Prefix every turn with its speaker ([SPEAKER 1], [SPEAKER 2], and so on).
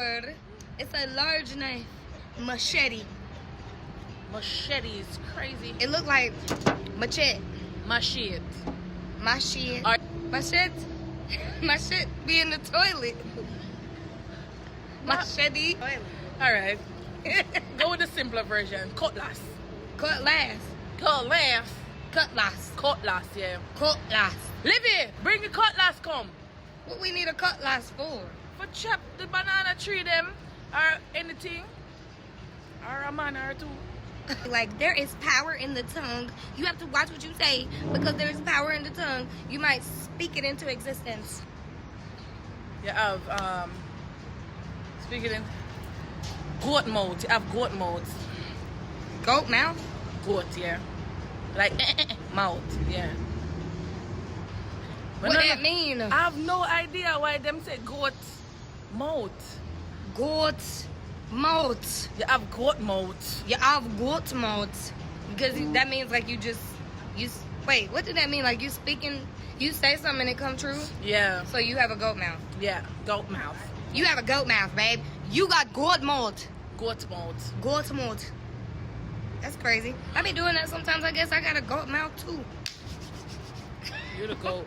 [SPEAKER 1] word. It's a large knife. Machete.
[SPEAKER 2] Machete is crazy.
[SPEAKER 1] It look like machete.
[SPEAKER 2] Machete.
[SPEAKER 1] Machete.
[SPEAKER 2] Or-
[SPEAKER 1] My shit. My shit be in the toilet. Machete.
[SPEAKER 2] Alright. Go with the simpler version. Cutlass.
[SPEAKER 1] Cutlass.
[SPEAKER 2] Cutlass.
[SPEAKER 1] Cutlass.
[SPEAKER 2] Cutlass, yeah.
[SPEAKER 1] Cutlass.
[SPEAKER 2] Livy, bring the cutlass come.
[SPEAKER 1] What we need a cutlass for?
[SPEAKER 2] For chop the banana tree them or anything. Or a man or two.
[SPEAKER 1] Like, there is power in the tongue. You have to watch what you say because there is power in the tongue. You might speak it into existence.
[SPEAKER 2] You have speaking in goat mouth. You have goat mouth.
[SPEAKER 1] Goat mouth?
[SPEAKER 2] Goat, yeah. Like mouth, yeah.
[SPEAKER 1] What that mean?
[SPEAKER 2] I have no idea why them say goat mouth.
[SPEAKER 1] Goat mouth.
[SPEAKER 2] You have goat mouth.
[SPEAKER 1] You have goat mouth. Because that means like wait, what did that mean? Like you say something and it come true?
[SPEAKER 2] Yeah.
[SPEAKER 1] So you have a goat mouth.
[SPEAKER 2] Yeah, goat mouth.
[SPEAKER 1] You have a goat mouth, babe. You got goat mouth.
[SPEAKER 2] Goat mouth.
[SPEAKER 1] Goat mouth. That's crazy. I be doing that sometimes. I guess I got a goat mouth too.
[SPEAKER 2] You the goat.